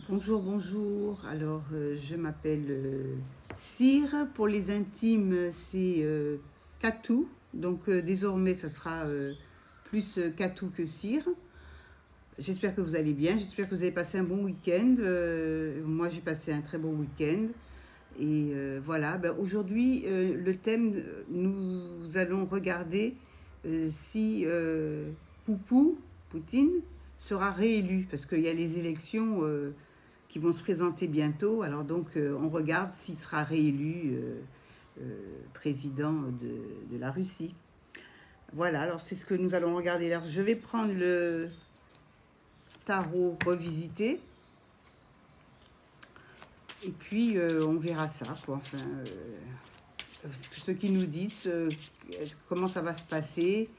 Bonjour, bonjour. Alors, je m'appelle Cyr. Pour les intimes, c'est Katou. Donc, désormais, ça sera plus Katou que Cyr. J'espère que vous allez bien. J'espère que vous avez passé un bon week-end. Moi, j'ai passé un très bon week-end. Et voilà, ben, aujourd'hui, le thème, nous allons regarder si Poutine, sera réélu. Parce qu'il y a les élections qui vont se présenter bientôt. Alors donc, on regarde s'il sera réélu président de la Russie. Voilà, alors c'est ce que nous allons regarder. Alors, je vais prendre le tarot revisité. Et puis, on verra ça, quoi. Enfin, ce qu'ils nous disent, comment ça va se passer.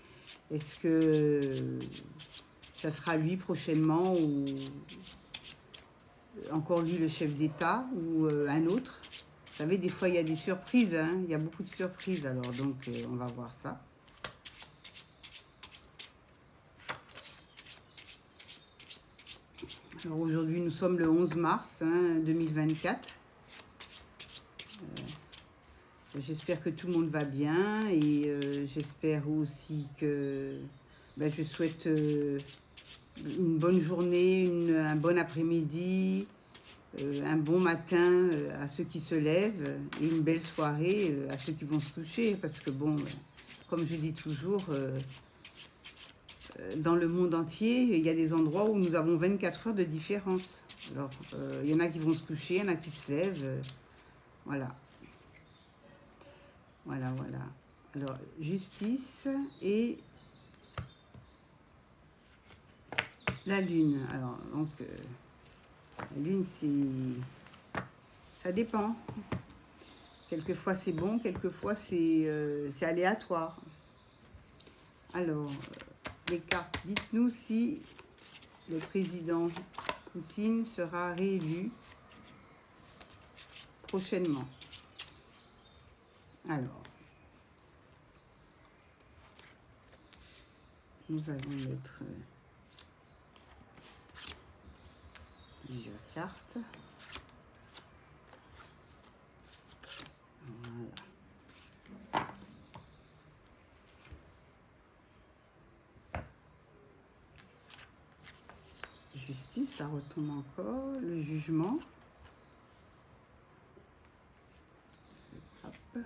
Est-ce que ça sera lui prochainement ou encore lui le chef d'État ou un autre. Vous savez, des fois il y a des surprises, hein, il y a beaucoup de surprises, alors donc on va voir ça. Alors aujourd'hui nous sommes le 11 mars 2024. J'espère que tout le monde va bien et j'espère aussi que je souhaite une bonne journée, un bon après-midi, un bon matin à ceux qui se lèvent et une belle soirée à ceux qui vont se coucher. Parce que bon, comme je dis toujours, dans le monde entier, il y a des endroits où nous avons 24 heures de différence. Alors, il y en a qui vont se coucher, il y en a qui se lèvent. Voilà. Voilà, voilà. Alors, justice et la lune. Alors, donc, la lune, ça dépend. Quelquefois, c'est bon, quelquefois, c'est aléatoire. Alors, les cartes, dites-nous si le président Poutine sera réélu prochainement. Alors, nous allons mettre plusieurs cartes. Voilà. Justice, ça retombe encore. Le jugement. Hop. Les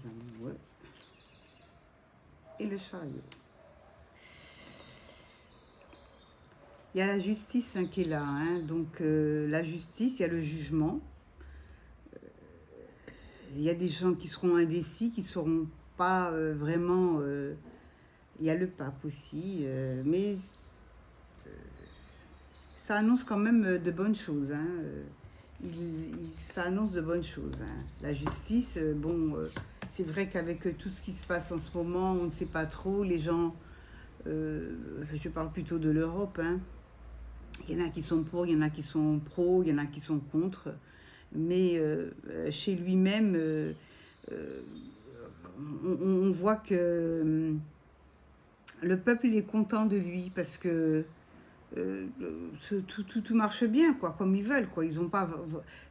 amoureux. Et le chariot. Il y a la justice qui est là. Hein. Donc, la justice, il y a le jugement. Il y a des gens qui seront indécis, qui ne seront pas vraiment... il y a le pape aussi. Mais ça annonce quand même de bonnes choses. Hein. Ça annonce de bonnes choses. Hein. La justice, c'est vrai qu'avec tout ce qui se passe en ce moment, on ne sait pas trop. Les gens, je parle plutôt de l'Europe, hein. Il y en a qui sont pour, il y en a qui sont pro, il y en a qui sont contre. Mais chez lui-même, on voit que le peuple il est content de lui parce que tout marche bien, quoi, comme ils veulent, quoi. Ils ont pas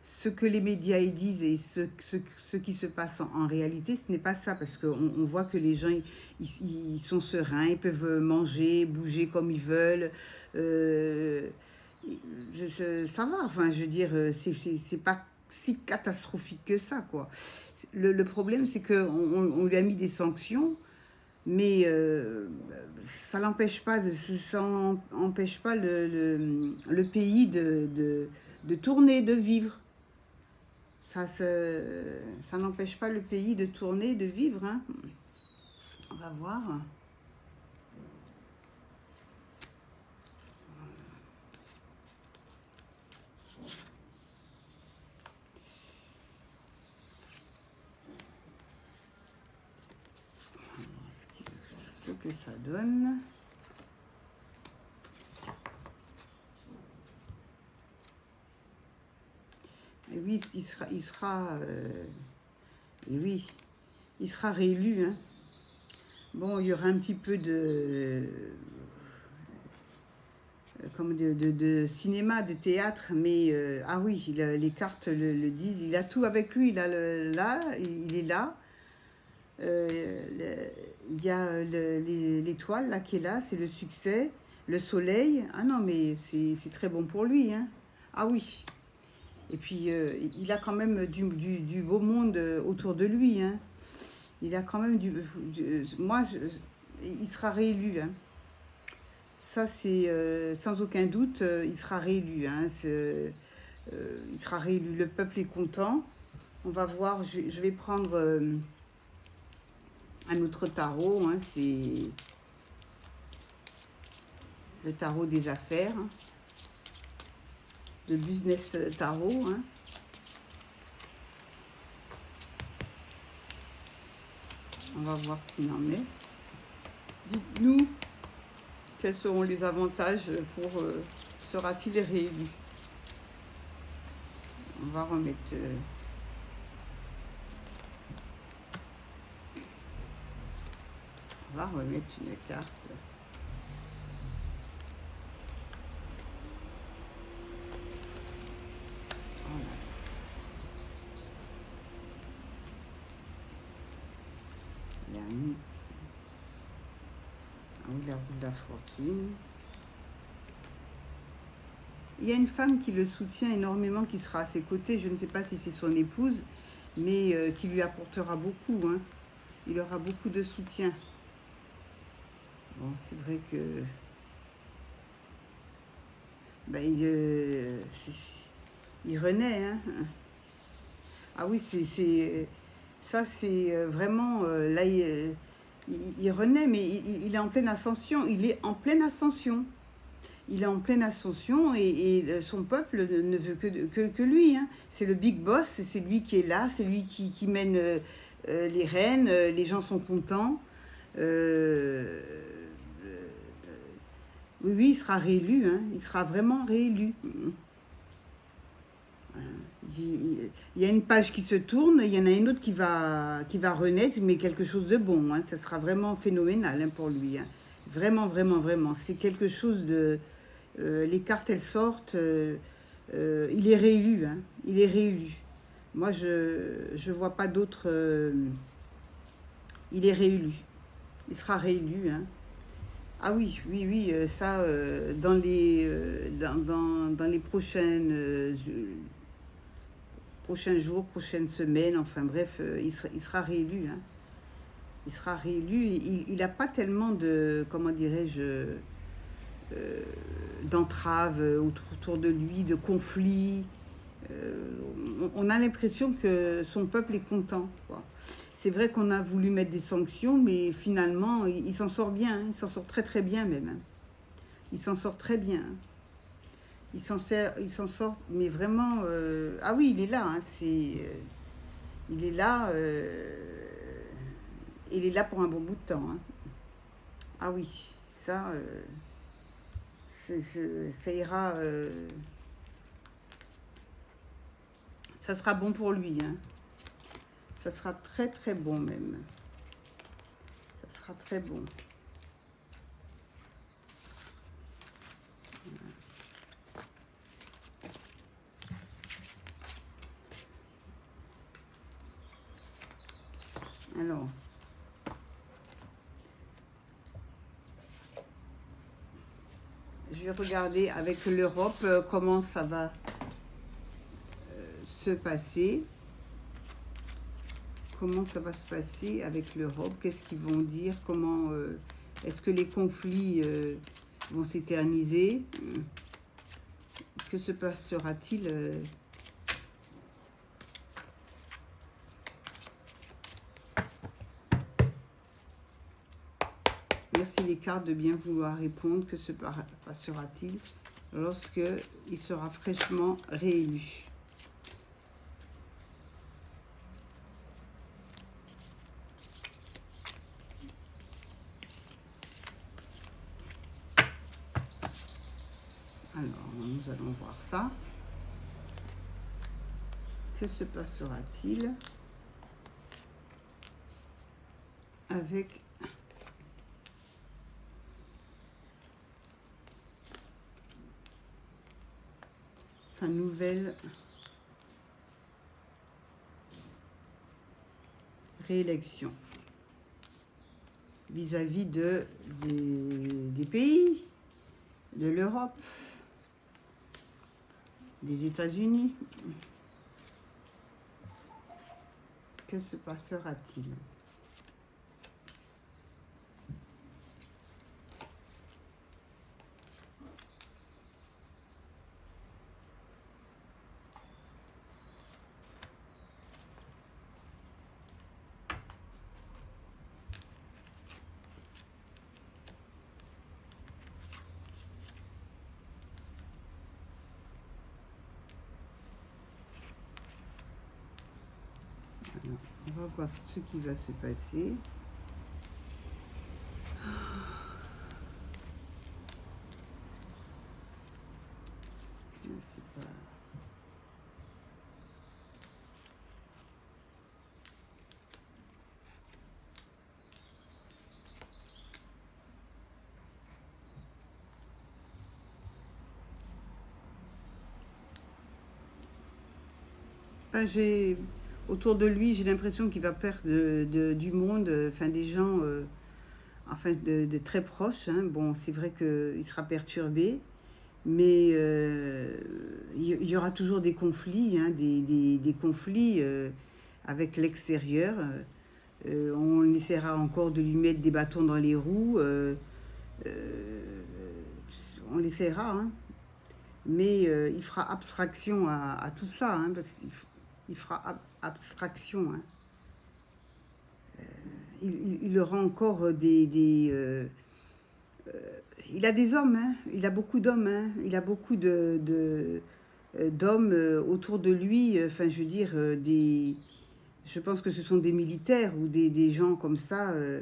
ce que les médias ils disent et ce qui se passe en réalité, ce n'est pas ça, parce qu'on voit que les gens ils sont sereins, ils peuvent manger, bouger comme ils veulent. Euh, Ça va, enfin, je veux dire, c'est pas si catastrophique que ça, quoi. Le problème, c'est qu'on lui a mis des sanctions, mais ça n'empêche pas, empêche pas le pays de tourner, de vivre. Ça n'empêche pas le pays de tourner, de vivre. Hein. On va voir. Ce que ça donne. Et oui, et oui, il sera réélu. Hein. Bon, il y aura un petit peu de comme de cinéma, de théâtre, mais ah oui, les cartes le disent, il a tout avec lui, il a là, il est là. Il y a l'étoile là qui est là, c'est le succès, le soleil. Ah non, mais c'est très bon pour lui, hein. Ah oui. Et puis il a quand même du beau monde autour de lui, hein. Il a quand même moi, il sera réélu, hein. Ça, c'est sans aucun doute, il sera réélu, hein. Il sera réélu. Le peuple est content. On va voir, je vais prendre un autre tarot, hein, c'est le tarot des affaires, hein, de business tarot, hein. On va voir ce qu'il en est. Dites-nous quels seront les avantages pour sera-t-il réélu. On va remettre une carte. Voilà. La mythe. Ah oui, la roue de la fortune. Il y a une femme qui le soutient énormément, qui sera à ses côtés. Je ne sais pas si c'est son épouse, mais qui lui apportera beaucoup, hein. Il aura beaucoup de soutien. Bon, c'est vrai que ben, il renaît, hein. Ah oui, ça, c'est vraiment là, il renaît, mais il est en pleine ascension. Il est en pleine ascension. Il est en pleine ascension et son peuple ne veut que lui, hein. C'est le big boss, c'est lui qui est là, c'est lui qui mène les rênes, les gens sont contents. Oui, oui, il sera réélu, hein. Il sera vraiment réélu. Il y a une page qui se tourne, il y en a une autre qui va renaître, mais quelque chose de bon, hein. Ça sera vraiment phénoménal, hein, pour lui, hein. Vraiment, vraiment, vraiment. C'est quelque chose de... les cartes, elles sortent. Il est réélu, hein. Il est réélu. Moi, je vois pas d'autre... il est réélu. Il sera réélu, hein. Ah oui, oui, oui, ça, dans les prochains jours, prochaines semaines, enfin bref, il sera réélu, hein. Il sera réélu. Il n'a pas tellement de, comment dirais-je, d'entraves autour de lui, de conflits. On a l'impression que son peuple est content, quoi. C'est vrai qu'on a voulu mettre des sanctions, mais finalement, il s'en sort bien, hein. Il s'en sort très très bien même, hein. Il s'en sort très bien, hein. Il s'en sort, mais vraiment... ah oui, il est là, hein, il est là, il est là pour un bon bout de temps, hein. Ah oui, ça, ça ira... ça sera bon pour lui, hein. Ça sera très très bon même. Ça sera très bon. Alors, je vais regarder avec l'Europe comment ça va se passer. Comment ça va se passer avec l'Europe? Qu'est-ce qu'ils vont dire? Comment est-ce que les conflits vont s'éterniser? Que se passera-t-il? Merci les cartes de bien vouloir répondre. Que se passera-t-il lorsque il sera fraîchement réélu? Alors, nous allons voir ça. Que se passera-t-il avec sa nouvelle réélection vis-à-vis des pays, de l'Europe, des États-Unis. Que se passera-t-il? Alors, on va voir ce qui va se passer. Je ne sais pas. Ben, autour de lui, j'ai l'impression qu'il va perdre du monde, enfin des gens, enfin de très proches, hein. Bon, c'est vrai qu'il sera perturbé, mais il y aura toujours des conflits, hein, des conflits avec l'extérieur. On essaiera encore de lui mettre des bâtons dans les roues. Euh, on l'essaiera, hein. Mais il fera abstraction à tout ça, hein, parce qu'il fera abstraction, hein. Il aura encore il a des hommes, hein. Il a beaucoup d'hommes, hein. Il a beaucoup d'hommes autour de lui. Enfin, je veux dire, je pense que ce sont des militaires ou des gens comme ça euh,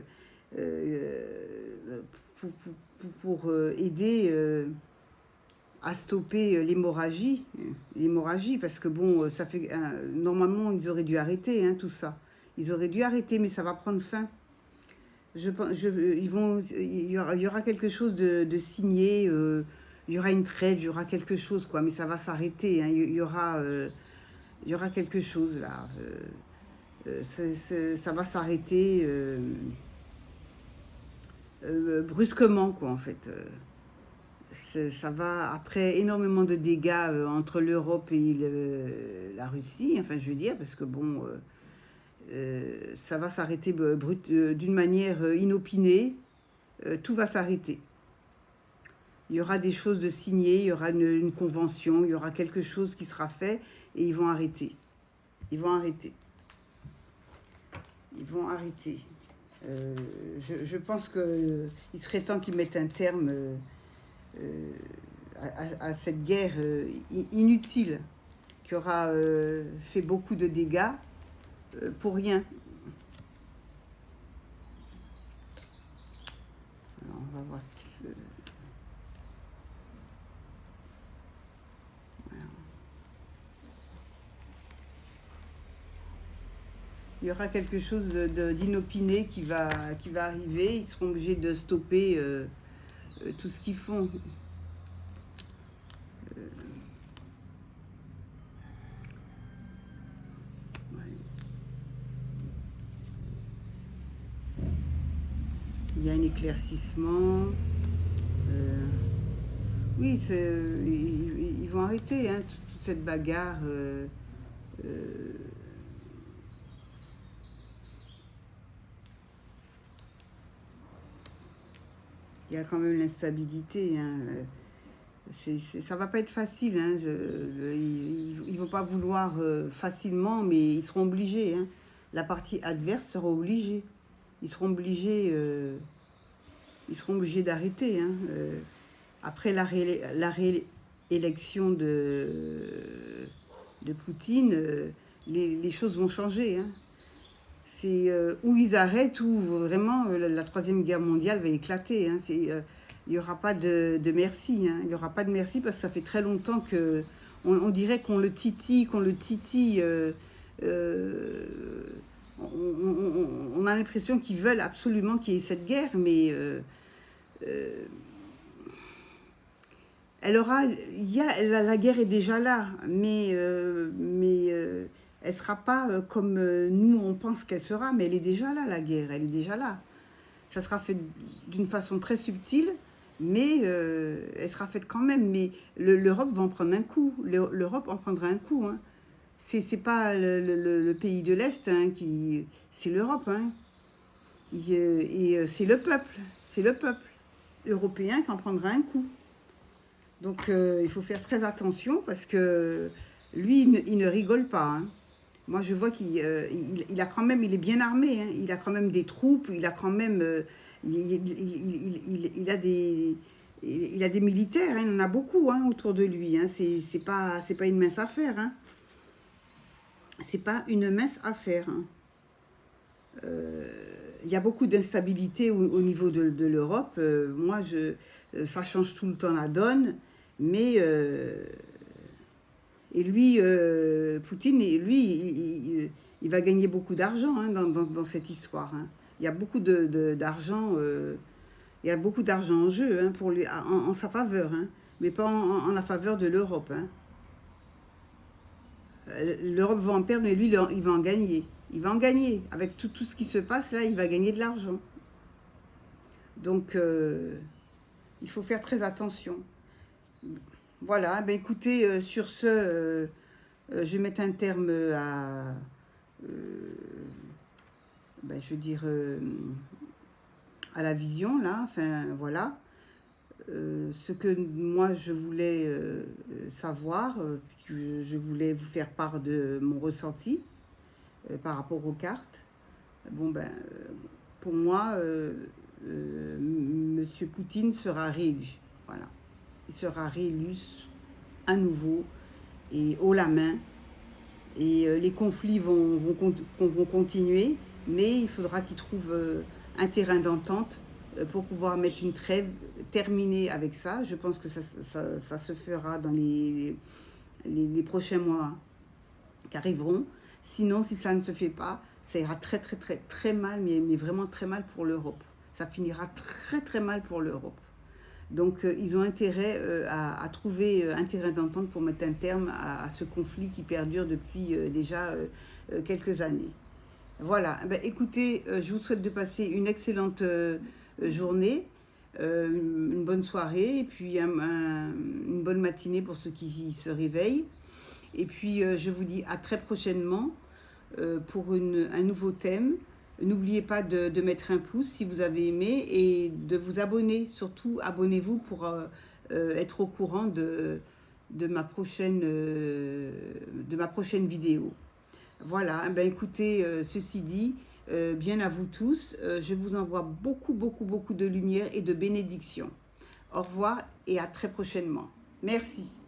pour aider à stopper l'hémorragie, parce que bon, ça fait normalement ils auraient dû arrêter, hein, tout ça. Ils auraient dû arrêter, mais ça va prendre fin. Il y aura quelque chose de signé, il y aura une trêve, il y aura quelque chose, quoi, mais ça va s'arrêter, hein, il y aura quelque chose là. Ça va s'arrêter brusquement, quoi, en fait. Ça va, après énormément de dégâts entre l'Europe et la Russie, enfin je veux dire, parce que bon, ça va s'arrêter d'une manière inopinée, tout va s'arrêter. Il y aura des choses de signées, il y aura une convention, il y aura quelque chose qui sera fait et ils vont arrêter. Ils vont arrêter. Ils vont arrêter. Je pense qu'il serait temps qu'ils mettent un terme à cette guerre inutile qui aura fait beaucoup de dégâts pour rien. Alors, on va voir ce qui se... Voilà. Il y aura quelque chose d'inopiné qui va arriver. Ils seront obligés de stopper tout ce qu'ils font. Il y a un éclaircissement. Oui, ils vont arrêter, hein, toute cette bagarre. Il y a quand même l'instabilité, hein. Ça va pas être facile, hein. Ils vont pas vouloir facilement, mais ils seront obligés, hein. La partie adverse sera obligée. Ils seront obligés d'arrêter, hein. Après la réélection de Poutine, les choses vont changer, hein. C'est où ils arrêtent, ou vraiment la Troisième Guerre mondiale va éclater, hein. Il n'y aura pas de merci, hein. Il n'y aura pas de merci parce que ça fait très longtemps que on dirait qu'on le titille, on a l'impression qu'ils veulent absolument qu'il y ait cette guerre, mais elle aura, la guerre est déjà là, elle sera pas comme nous on pense qu'elle sera, mais elle est déjà là, la guerre, elle est déjà là. Ça sera fait d'une façon très subtile, mais elle sera faite quand même. Mais l'Europe va en prendre un coup. L'Europe en prendra un coup. Hein. C'est pas le pays de l'Est hein, qui. C'est l'Europe. Hein. C'est le peuple. C'est le peuple européen qui en prendra un coup. Donc il faut faire très attention parce que lui, il ne rigole pas. Hein. Moi, je vois qu'il a quand même, il est bien armé. Hein. Il a quand même des troupes. Il a quand même, il a il a des militaires. Hein. Il en a beaucoup hein, autour de lui. Hein. C'est pas une mince affaire. Hein. C'est pas une mince affaire. Hein. Il y a beaucoup d'instabilité au niveau de l'Europe. Moi, ça change tout le temps la donne. Mais et lui, Poutine, lui, il va gagner beaucoup d'argent hein, dans cette histoire. Hein. Il y a beaucoup d'argent, il y a beaucoup d'argent en jeu hein, pour en sa faveur, hein, mais pas en la faveur de l'Europe. Hein. L'Europe va en perdre, mais lui, il va en gagner. Il va en gagner. Avec tout ce qui se passe là, il va gagner de l'argent. Donc, il faut faire très attention. Voilà, ben écoutez, sur ce, je vais mettre un terme ben, je veux dire, à la vision, là, enfin, voilà. Ce que moi, je voulais savoir, je voulais vous faire part de mon ressenti par rapport aux cartes. Bon, ben, pour moi, Monsieur Poutine sera réélu, voilà. Il sera réélu à nouveau et haut la main. Et les conflits vont continuer, mais il faudra qu'il trouve un terrain d'entente pour pouvoir mettre une trêve, terminer avec ça. Je pense que ça se fera dans les prochains mois qui arriveront. Sinon, si ça ne se fait pas, ça ira très mal, mais vraiment très mal pour l'Europe. Ça finira très mal pour l'Europe. Donc, ils ont intérêt à trouver un terrain d'entente pour mettre un terme à ce conflit qui perdure depuis déjà quelques années. Voilà. Ben, écoutez, je vous souhaite de passer une excellente journée, une bonne soirée et puis une bonne matinée pour ceux qui se réveillent. Et puis, je vous dis à très prochainement pour un nouveau thème. N'oubliez pas de mettre un pouce si vous avez aimé et de vous abonner. Surtout, abonnez-vous pour être au courant de ma prochaine vidéo. Voilà, ben écoutez, ceci dit, bien à vous tous. Je vous envoie beaucoup de lumière et de bénédictions. Au revoir et à très prochainement. Merci.